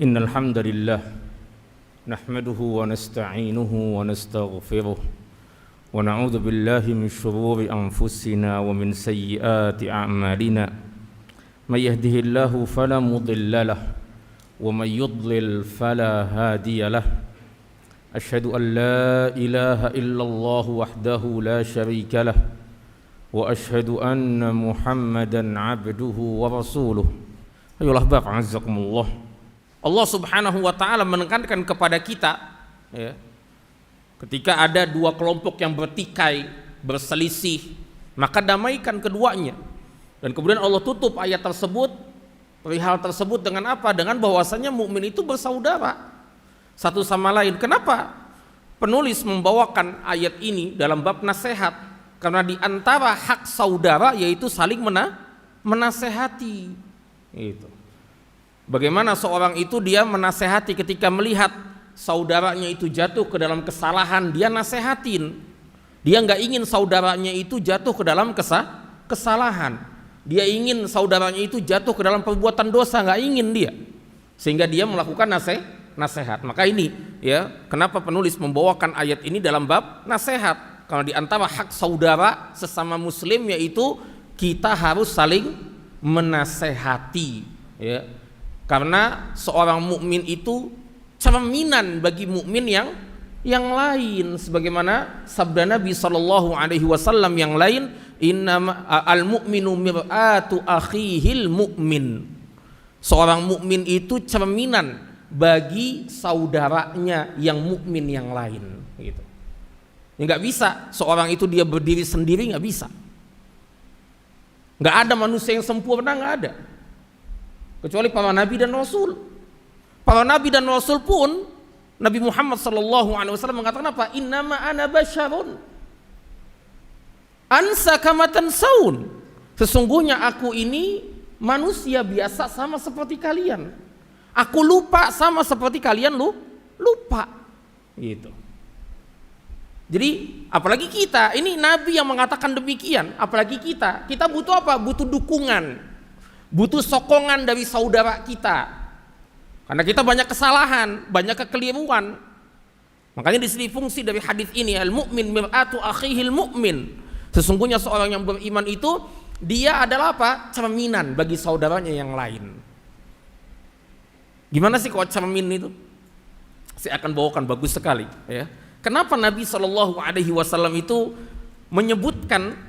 إن الحمد لله نحمده ونستعينه ونستغفره ونعوذ بالله من شرور أنفسنا ومن سيئات أعمالنا من يهده الله فلا مضل له ومن يضلل فلا هادي له أشهد أن لا إله إلا الله وحده لا شريك له وأشهد أن محمدا عبده ورسوله. Ayolah Bapak, azakumullah. Allah Subhanahu wa ta'ala menekankan kepada kita ya, ketika ada dua kelompok yang bertikai, berselisih, maka damaikan keduanya. Dan kemudian Allah tutup ayat tersebut, perihal tersebut dengan apa? Dengan bahwasanya mukmin itu bersaudara satu sama lain. Kenapa penulis membawakan ayat ini dalam bab nasihat? Karena di antara hak saudara yaitu saling menasehati. Itu. Bagaimana seorang itu dia menasehati ketika melihat saudaranya itu jatuh ke dalam kesalahan, dia nasehatin. Dia nggak ingin saudaranya itu jatuh ke dalam kesalahan. Dia ingin saudaranya itu jatuh ke dalam perbuatan dosa, nggak ingin dia. Sehingga dia melakukan nasihat. Maka ini ya, kenapa penulis membawakan ayat ini dalam bab nasihat? Karena di antara hak saudara sesama muslim yaitu kita harus saling menasehati ya. Karena seorang mukmin itu cerminan bagi mukmin yang lain, sebagaimana sabda Nabi sallallahu alaihi wasallam yang lain, innama al-mu'minu mir'atu akhihil mu'min. Seorang mukmin itu cerminan bagi saudaranya yang mukmin yang lain gitu. Nggak bisa seorang itu dia berdiri sendiri, nggak bisa. Nggak ada manusia yang sempurna, nggak ada. Kecuali para nabi dan rasul. Para nabi dan rasul pun Nabi Muhammad SAW mengatakan apa? Innama ana basyarun ansa kama tansaun. Sesungguhnya aku ini manusia biasa sama seperti kalian. Aku lupa sama seperti kalian lupa. Gitu. Jadi apalagi kita, ini nabi yang mengatakan demikian, apalagi kita butuh apa? Butuh dukungan. Butuh sokongan dari saudara kita, karena kita banyak kesalahan, banyak kekeliruan. Makanya di sini fungsi dari hadis ini, al-mu'min mir'atu akhihil mu'min. Sesungguhnya seorang yang beriman itu dia adalah apa? Cerminan bagi saudaranya yang lain. Gimana sih kalau cermin itu? Saya akan bawakan bagus sekali. Ya. Kenapa Nabi SAW itu menyebutkan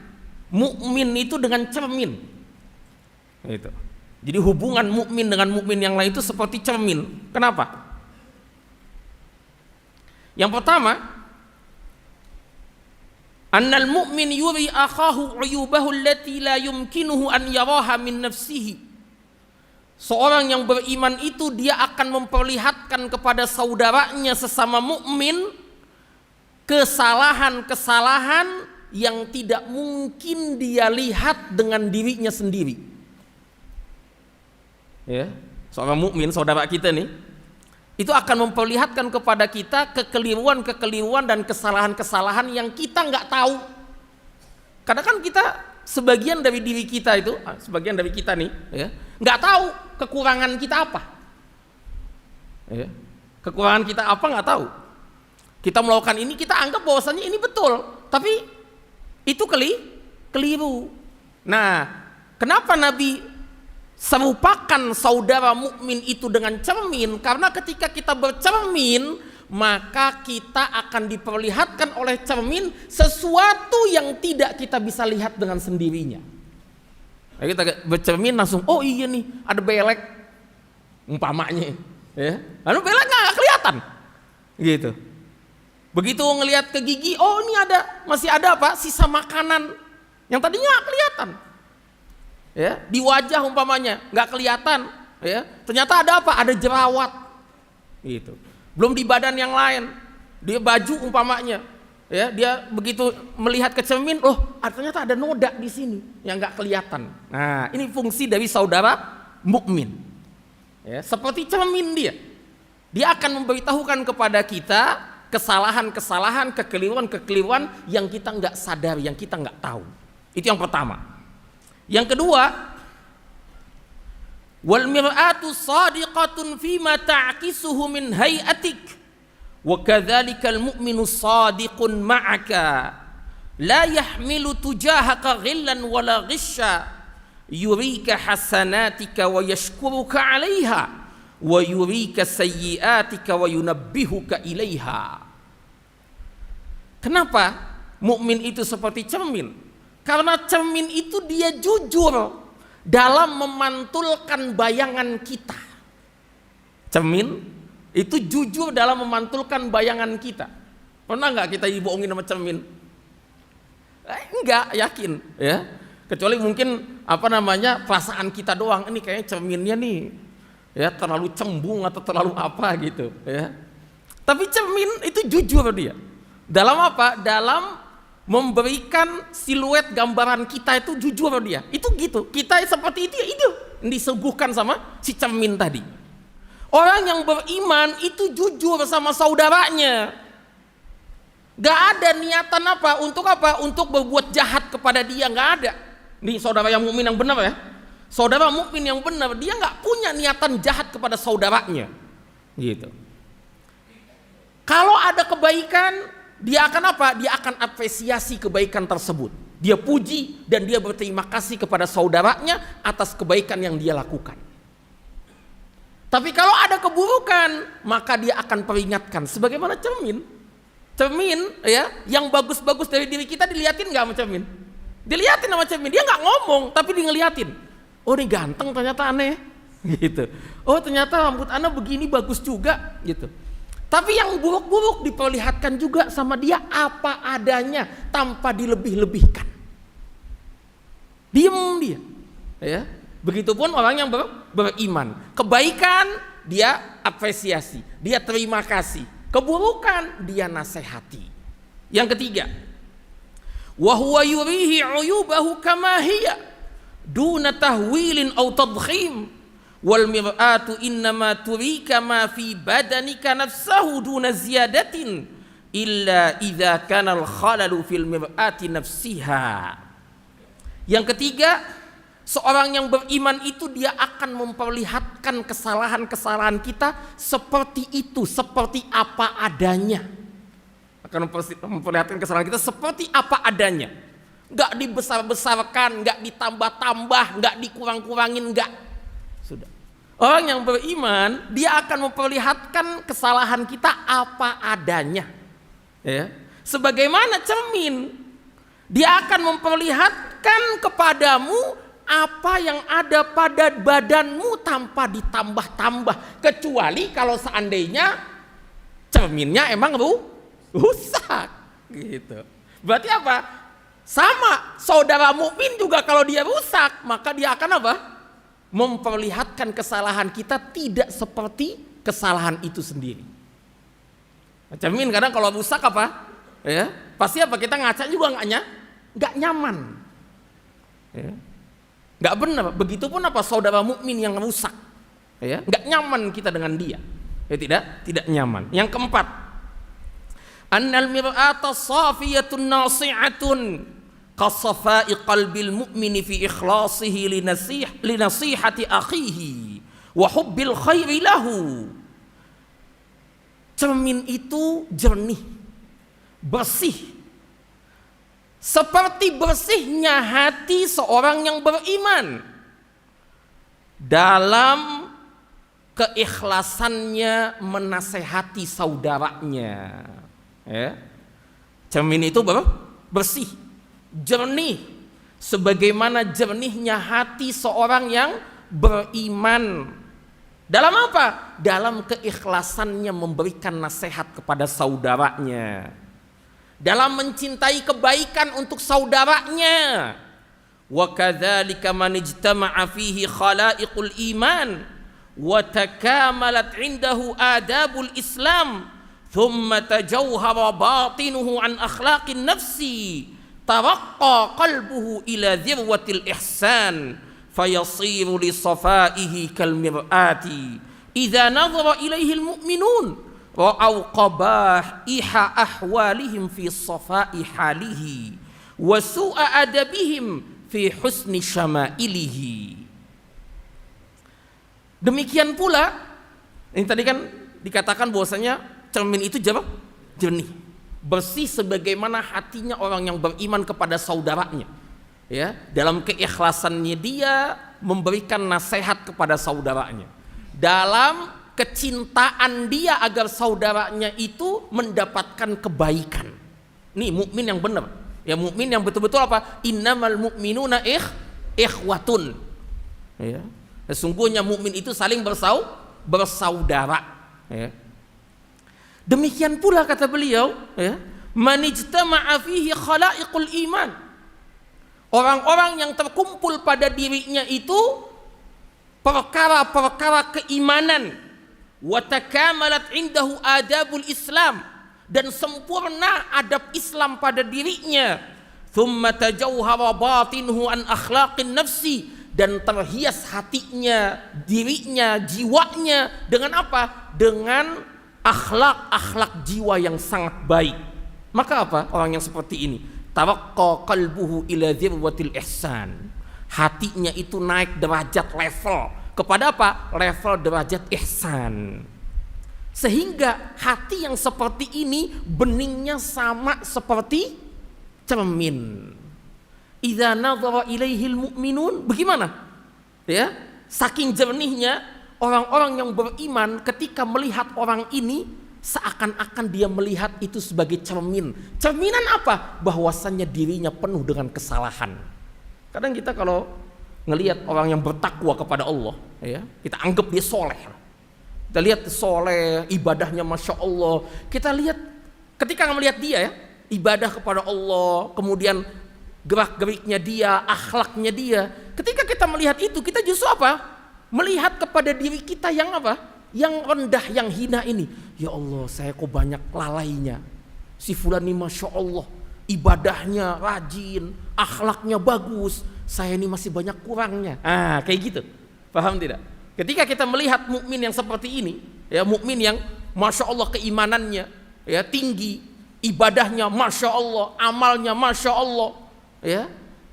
mukmin itu dengan cermin? Itu. Jadi hubungan mukmin dengan mukmin yang lain itu seperti cermin. Kenapa? Yang pertama, annal mu'min yuri akhahu uyubahu allati la yumkinuhu an yaraha min nafsihi. Seorang yang beriman itu dia akan memperlihatkan kepada saudaranya sesama mukmin kesalahan-kesalahan yang tidak mungkin dia lihat dengan dirinya sendiri. Ya, seorang mukmin saudara kita nih itu akan memperlihatkan kepada kita kekeliruan dan kesalahan-kesalahan yang kita nggak tahu. Karena kan kita sebagian dari diri kita itu, sebagian dari kita nih, ya, nggak tahu kekurangan kita apa. Ya, kekurangan kita apa nggak tahu. Kita melakukan ini kita anggap bahwasannya ini betul, tapi itu keliru. Nah, kenapa Nabi serupakan saudara mukmin itu dengan cermin? Karena ketika kita bercermin, maka kita akan diperlihatkan oleh cermin sesuatu yang tidak kita bisa lihat dengan sendirinya. Nah, kita bercermin langsung, oh iya nih ada belek umpamanya, ya. Lalu belek nggak kelihatan, gitu. Begitu ngelihat ke gigi, oh ini masih ada apa? Sisa makanan yang tadinya nggak kelihatan. Ya, di wajah umpamanya nggak kelihatan, ya, ternyata ada apa? Ada jerawat, gitu. Belum di badan yang lain, dia baju umpamanya, ya, dia begitu melihat ke cermin, oh ternyata ada noda di sini yang nggak kelihatan. Nah, ini fungsi dari saudara mukmin. Ya, seperti cermin dia akan memberitahukan kepada kita kesalahan-kesalahan, kekeliruan-kekeliruan yang kita nggak sadar, yang kita nggak tahu. Itu yang pertama. Yang kedua, Wal mir'atu sadiqatun fima ta'kisuhu min hayatik. Wa kadzalikal mu'minu sadiqun ma'aka. La yahmilu tujahaka ghillan wala ghisha. Yurika hasanatika wa yashkuruka 'alaiha. Wa yurika sayyiatika wa yunabbihuka ilaiha. Kenapa mukmin itu seperti cermin? Karena cermin itu dia jujur dalam memantulkan bayangan kita. Cermin itu jujur dalam memantulkan bayangan kita. Pernah nggak kita dibohongin sama cermin? Enggak, yakin ya. Kecuali mungkin perasaan kita doang. Ini kayaknya cerminnya nih ya terlalu cembung atau terlalu apa gitu ya. Tapi cermin itu jujur dia. Dalam apa? Dalam memberikan siluet gambaran kita itu jujur dia. Itu gitu. Kita seperti itu ya itu yang disuguhkan sama si cermin tadi. Orang yang beriman itu jujur sama saudaranya. Gak ada niatan apa? Untuk berbuat jahat kepada dia, gak ada. Nih saudara yang mukmin yang benar ya. Saudara mukmin yang benar, dia gak punya niatan jahat kepada saudaranya. Gitu. Kalau ada kebaikan, dia akan apa? Dia akan apresiasi kebaikan tersebut. Dia puji dan dia berterima kasih kepada saudaranya atas kebaikan yang dia lakukan. Tapi kalau ada keburukan, maka dia akan peringatkan. Sebagaimana cermin. Cermin ya, yang bagus-bagus dari diri kita dilihatin gak sama cermin? Dilihatin sama cermin. Dia gak ngomong, tapi dia ngeliatin. Oh ini ganteng ternyata aneh. Gitu. Oh ternyata rambut ana begini bagus juga. Gitu. Tapi yang buruk-buruk diperlihatkan juga sama dia apa adanya tanpa dilebih-lebihkan. Diem dia. Ya. Begitupun orang yang beriman. Kebaikan dia apresiasi, dia terima kasih. Keburukan dia nasihati. Yang ketiga, wa huwa yurihi 'uyubahu kama hiya duna tahwilin aw tadkhim. Wal mir'atu innama turika ma fi badanika nafsahu duna ziyadatin illa idza kana al khalalu fil mir'ati nafsiha. Yang ketiga, seorang yang beriman itu dia akan memperlihatkan kesalahan-kesalahan kita seperti itu, seperti apa adanya. Akan memperlihatkan kesalahan kita seperti apa adanya. Enggak dibesar-besarkan, enggak ditambah-tambah, enggak dikurang-kurangin, enggak. Sudah. Orang yang beriman dia akan memperlihatkan kesalahan kita apa adanya. Ya. Sebagaimana cermin, dia akan memperlihatkan kepadamu apa yang ada pada badanmu tanpa ditambah-tambah, kecuali kalau seandainya cerminnya emang rusak gitu. Berarti apa? Sama saudara mukmin juga kalau dia rusak, maka dia akan apa? Memperlihatkan kesalahan kita tidak seperti kesalahan itu sendiri. Cermin kadang kalau rusak apa? Ya, pasti apa? Kita ngaca juga nggak nyaman. Ya. Nggak benar. Begitupun apa? Saudara mukmin yang rusak, ya, nggak nyaman kita dengan dia. Ya, tidak nyaman. Yang keempat, annal mir'ata safiyatun nasi'atun kasafai qalbil mu'mini fi ikhlasihi li nasihati akhihi wa hubbil khairi lahu. Cermin itu jernih, bersih, seperti bersihnya hati seorang yang beriman dalam keikhlasannya menasehati saudaranya. Ya. Cermin itu bersih, jernih, sebagaimana jernihnya hati seorang yang beriman. Dalam apa? Dalam keikhlasannya memberikan nasihat kepada saudaranya, dalam mencintai kebaikan untuk saudaranya. Wa kadzalika man ijtama'a fihi khalaiqul iman wa takamalat 'indahu adabul islam thumma tajawhara batinuhu an akhlaqin nafsi taraqqa qalbuhu ila dhirwatil ihsan fayasiru li safaihi kal mir'ati idza nadhara ilaihi al mu'minun ra'au qaba'iha ahwalihim fi safai halihi wa su'a adabihim fi husni syama'ilihi. Demikian pula, ini tadi kan dikatakan bahwasanya cermin itu jernih, bersih sebagaimana hatinya orang yang beriman kepada saudaranya. Ya, dalam keikhlasannya dia memberikan nasihat kepada saudaranya, dalam kecintaan dia agar saudaranya itu mendapatkan kebaikan. Nih mukmin yang benar, ya mukmin yang betul-betul apa? Innamal mu'minuna ikhwatun. Ya, sesungguhnya mukmin itu saling bersaudara. Ya. Demikian pula kata beliau, ya, manijtama'a fihi khalaiqul iman. Orang-orang yang terkumpul pada dirinya itu perkara-perkara keimanan, wa takamalat indahu adabul Islam, dan sempurna adab Islam pada dirinya, thumma tajawhara batinuhu an akhlaqin nafsi, dan terhias hatinya, dirinya, jiwanya dengan apa? Dengan akhlak jiwa yang sangat baik. Maka apa? Orang yang seperti ini, taraqqa qalbuhu ila dzirwatil ihsan. Hatinya itu naik derajat level kepada apa? Level derajat ihsan. Sehingga hati yang seperti ini beningnya sama seperti cermin. Idza nadhara ilaihil mu'minun, bagaimana? Ya, saking jernihnya orang-orang yang beriman ketika melihat orang ini seakan-akan dia melihat itu sebagai cermin. Cerminan apa? Bahwasannya dirinya penuh dengan kesalahan. Kadang kita kalau ngelihat orang yang bertakwa kepada Allah, ya, kita anggap dia soleh. Kita lihat soleh, ibadahnya masya Allah. Kita lihat ketika melihat dia, ya, ibadah kepada Allah, kemudian gerak-geriknya dia, akhlaknya dia. Ketika kita melihat itu, kita justru apa? Melihat kepada diri kita yang apa? Yang rendah, yang hina ini. Ya Allah, saya kok banyak lalainya. Si fulan ini masya Allah, ibadahnya rajin, akhlaknya bagus, saya ini masih banyak kurangnya. Kayak gitu. Paham tidak? Ketika kita melihat mukmin yang seperti ini, ya, mukmin yang masya Allah keimanannya, ya, tinggi, ibadahnya masya Allah, amalnya masya Allah, ya,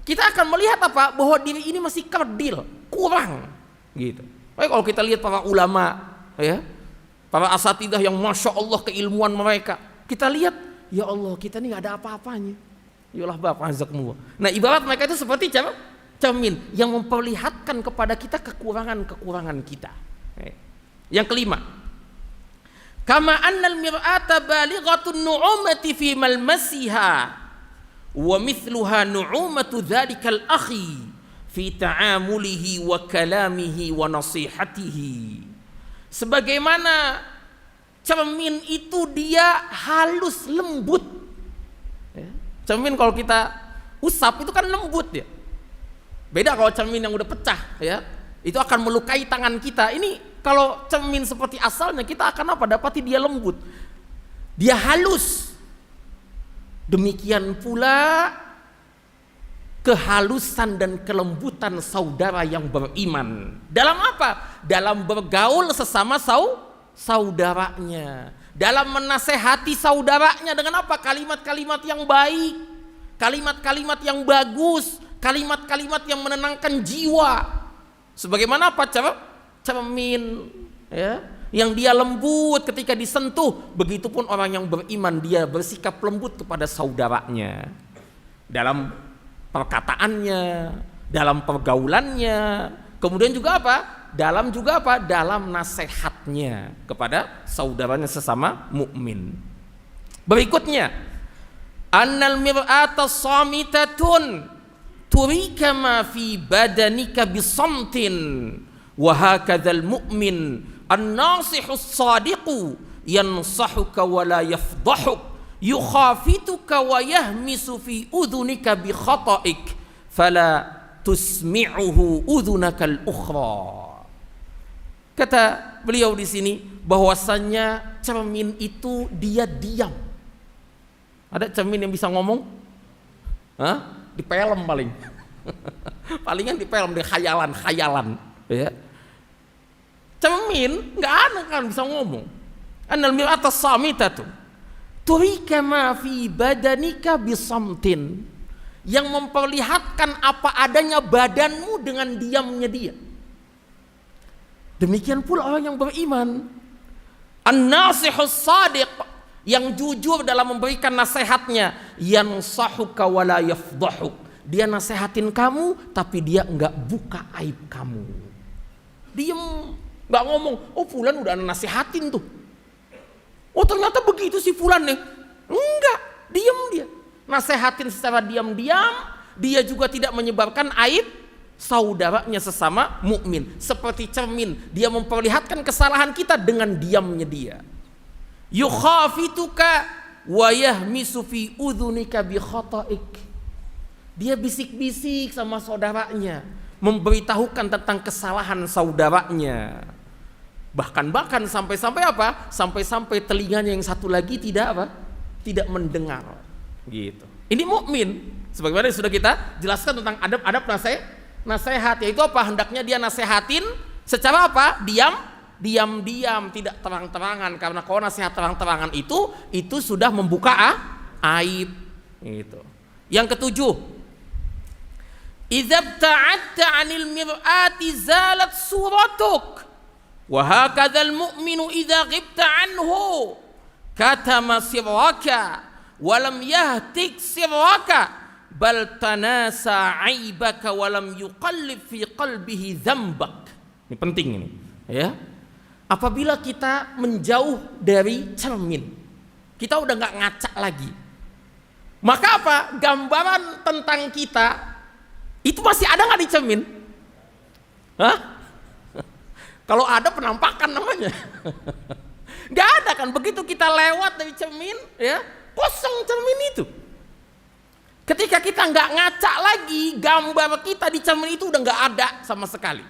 kita akan melihat apa? Bahwa diri ini masih kerdil, kurang, gitu. Kalau kita lihat para ulama, ya, para asatidah yang masya Allah keilmuan mereka, kita lihat, ya Allah, kita ini nggak ada apa-apanya. Yalah bapak azakumullah. Nah, ibarat mereka itu seperti cermin yang memperlihatkan kepada kita kekurangan-kekurangan kita. Yang kelima, kama annal mir'ata balighatun nu'umati fi malmasiha wa mithluha nu'umatu dhalikal akhi fi ta'amulihi wa kalamihi wa nasihatihi. Sebagaimana cermin itu dia halus, lembut. Ya. Cermin kalau kita usap itu kan lembut ya. Beda kalau cermin yang udah pecah, ya, itu akan melukai tangan kita. Ini kalau cermin seperti asalnya, kita akan apa? Dapati dia lembut, dia halus. Demikian pula kehalusan dan kelembutan saudara yang beriman. Dalam apa? Dalam bergaul sesama saudaranya, dalam menasehati saudaranya dengan apa? Kalimat-kalimat yang baik, kalimat-kalimat yang bagus, kalimat-kalimat yang menenangkan jiwa. Sebagaimana apa? Cermin, ya, yang dia lembut ketika disentuh. Begitupun orang yang beriman, dia bersikap lembut kepada saudaranya dalam perkataannya, dalam pergaulannya, kemudian juga apa? Dalam nasihatnya kepada saudaranya sesama mukmin. Berikutnya, annal mir'ata samitatun turika ma fi badanika bisamtin wa hakadzal mu'min an-nasihus sadiqu yansahuka wa la yafdahuk yukhafituka wa yahmisu fi udhunika bi khata'ik fala tusmi'uhu udhunakal ukhra. Kata beliau di sini bahwasannya cermin itu dia diam. Ada cermin yang bisa ngomong? Di film paling. Palingan di film, di khayalan, ya. Cermin nggak ada kan bisa ngomong. Annal mir'ata samitatu turika ma fi badanika bisamtin, yang memperlihatkan apa adanya badanmu dengan diamnya dia. Demikian pula orang yang beriman. An-nasihus sadiq, yang jujur dalam memberikan nasihatnya. Yansahuka wa la yafdahuk, dia nasihatin kamu tapi dia enggak buka aib kamu. Diem, enggak ngomong, oh fulan udah nasihatin tuh, oh ternyata begitu si fulan nih. Enggak, diem dia. Nasihatin secara diam-diam. Dia juga tidak menyebarkan aib saudaranya sesama mukmin. Seperti cermin, dia memperlihatkan kesalahan kita dengan diamnya dia. Yukhafituka wa yahmisu fi udhunika bi khata'ik. Dia bisik-bisik sama saudaranya, memberitahukan tentang kesalahan saudaranya. Bahkan sampai-sampai apa? Sampai-sampai telinganya yang satu lagi tidak apa? Tidak mendengar. Gitu. Ini mukmin. Sebagaimana sudah kita jelaskan tentang adab-adab nasihat, yaitu apa? Hendaknya dia nasihatin secara apa? Diam-diam, tidak terang-terangan, karena kalau nasihat terang-terangan itu sudah membuka aib. Gitu. Yang ketujuh, idza ibta'adta 'anil mir'ati zalat suratuk wa hakadzal mu'minu idza ghibta 'anhu katama sirraka wa lam yahtik sirraka bal tanasa aibaka walam yuqallib fi qalbihi dzambak. Ini penting ini, ya. Apabila kita menjauh dari cermin, kita udah nggak ngaca lagi, maka apa? Gambaran tentang kita itu masih ada nggak di cermin? Hah? Kalau ada penampakan namanya. Nggak ada kan? Begitu kita lewat dari cermin, ya, kosong cermin itu. Ketika kita nggak ngaca lagi, gambar kita di cermin itu udah nggak ada sama sekali.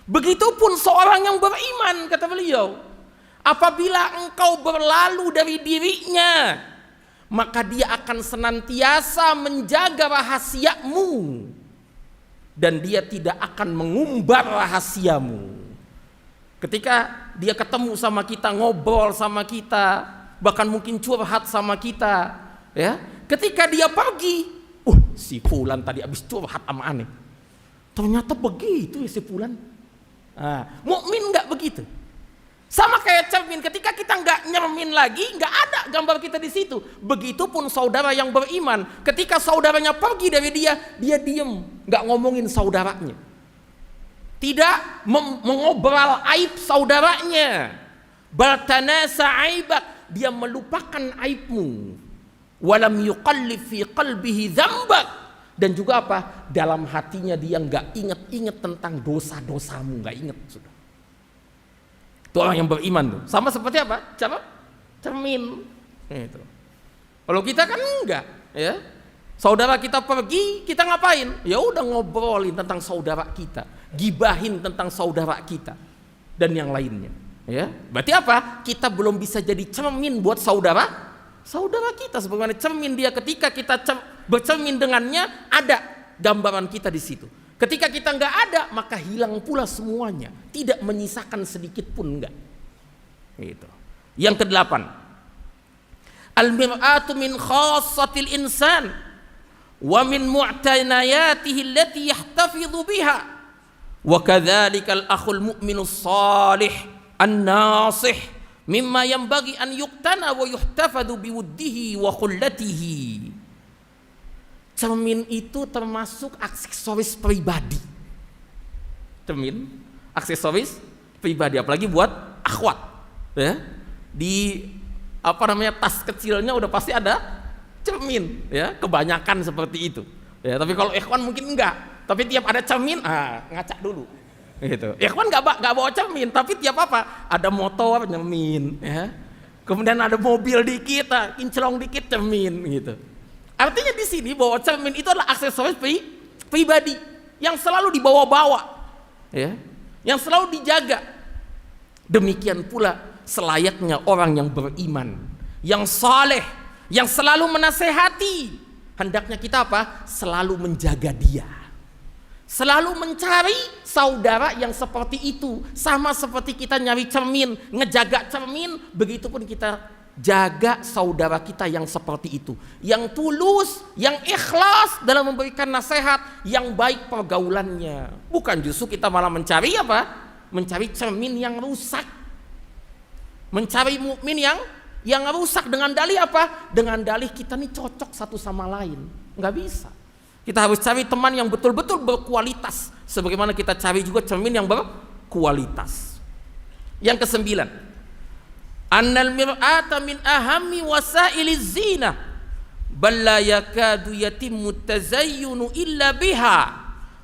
Begitupun seorang yang beriman, kata beliau, apabila engkau berlalu dari dirinya, maka dia akan senantiasa menjaga rahasiamu dan dia tidak akan mengumbar rahasiamu. Ketika dia ketemu sama kita, ngobrol sama kita, bahkan mungkin curhat sama kita, ya. Ketika dia pergi, si fulan tadi habis curhat sama aneh. Ternyata begitu ya si fulan. Mukmin nggak begitu. Sama kayak cermin, ketika kita nggak nyermin lagi, nggak ada gambar kita di situ. Begitupun saudara yang beriman, ketika saudaranya pergi dari dia diem, nggak ngomongin saudaranya, tidak mengobrol aib saudaranya. Baltanasa aibak, dia melupakan aibmu. Walam yuqallib fi qalbihi dzambak, dan juga apa? Dalam hatinya dia nggak inget tentang dosa-dosamu, nggak inget sudah. Itu orang yang beriman tuh. Sama seperti apa? Cermin. Itu. Kalau kita kan enggak, ya. Saudara kita pergi, kita ngapain? Ya udah ngobrolin tentang saudara kita, gibahin tentang saudara kita dan yang lainnya, ya. Berarti apa? Kita belum bisa jadi cermin buat saudara kita, sebagaimana cermin dia ketika kita bercermin dengannya, ada gambaran kita di situ. Ketika kita nggak ada, maka hilang pula semuanya, tidak menyisakan sedikit pun enggak. Gitu. Yang kedelapan, al-mir'atu min khassatil insan wa min mu'tanayatihi allati yahtafidhu biha wa kadzalika al-akhul mu'minus salih an-nasih mimma yanbaghi an yuqtana wa yuhtafadu biwuddihi wa khullatihi. Cermin itu termasuk aksesoris pribadi. Cermin, aksesoris pribadi, apalagi buat akhwat, ya. Di tas kecilnya udah pasti ada cermin, ya. Kebanyakan seperti itu, ya. Tapi kalau ikhwan mungkin enggak. Tapi tiap ada cermin, ngaca dulu. Gitu. Ikhwan nggak bawa cermin, tapi tiap apa ada motor cermin, ya. Kemudian ada mobil dikit, kinclong dikit cermin, gitu. Artinya di sini bawa cermin itu adalah aksesoris pribadi yang selalu dibawa-bawa, ya, yang selalu dijaga. Demikian pula selayaknya orang yang beriman, yang saleh, yang selalu menasehati. Hendaknya kita apa? Selalu menjaga dia. Selalu mencari saudara yang seperti itu. Sama seperti kita nyari cermin, ngejaga cermin, begitupun kita jaga saudara kita yang seperti itu, yang tulus, yang ikhlas dalam memberikan nasihat, yang baik pergaulannya. Bukan justru kita malah mencari apa? Mencari cermin yang rusak. Mencari mukmin yang rusak dengan dalih apa? Dengan dalih kita nih cocok satu sama lain. Nggak bisa. Kita harus cari teman yang betul-betul berkualitas, sebagaimana kita cari juga cermin yang berkualitas. Yang kesembilan, annal mir'ata min ahammi wasailiz zinah bal la yakadu yatimmu tazayyunu illa biha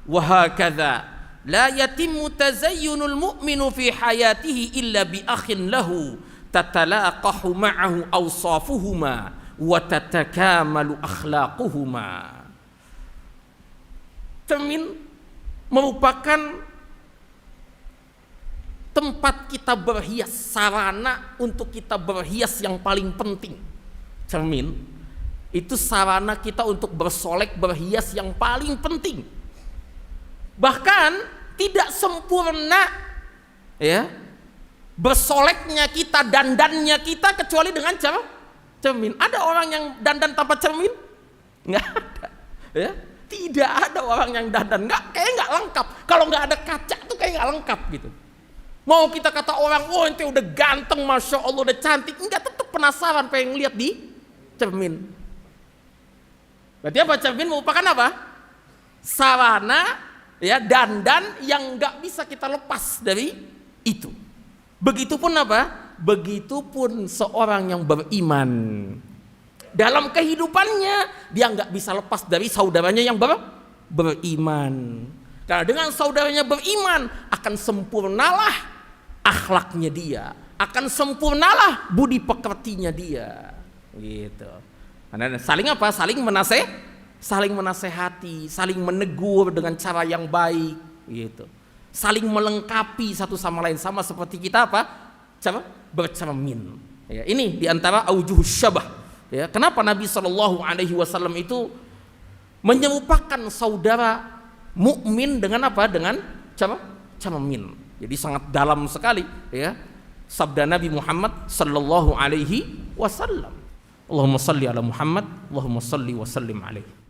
wa hakadha la yatimmu tazayyunul mu'minu fi hayatihi illa bi akhin lahu tatalaqahu ma'ahu awsafuhuma wa tatakamalu akhlaquhuma. Cermin merupakan tempat kita berhias, sarana untuk kita berhias yang paling penting. Cermin itu sarana kita untuk bersolek, berhias yang paling penting. Bahkan tidak sempurna ya bersoleknya kita, dandannya kita kecuali dengan cara cermin. Ada orang yang dandan tanpa cermin? Nggak ada ya. Tidak ada orang yang dandan, kayak nggak lengkap. Kalau nggak ada kaca tuh kayak nggak lengkap gitu. Mau kita kata orang, oh ente udah ganteng, masya Allah, udah cantik, enggak, tetap penasaran pengen lihat di cermin. Berarti apa? Cermin merupakan apa? Sarana ya dandan yang nggak bisa kita lepas dari itu. Begitupun apa? Begitupun seorang yang beriman. Dalam kehidupannya dia nggak bisa lepas dari saudaranya yang beriman. Karena dengan saudaranya beriman akan sempurnalah akhlaknya dia, akan sempurnalah budi pekertinya dia. Gitu. Karena saling apa? Saling menasehati, saling menegur dengan cara yang baik. Gitu. Saling melengkapi satu sama lain, sama seperti kita apa? Bercermin. Ya, ini diantara aujuhus syabah. Ya, kenapa Nabi SAW itu menyerupakan saudara mukmin dengan apa? Dengan cermin. Jadi sangat dalam sekali ya sabda Nabi Muhammad sallallahu alaihi wasallam. Allahumma salli ala Muhammad, Allahumma salli wa sallim alaihi.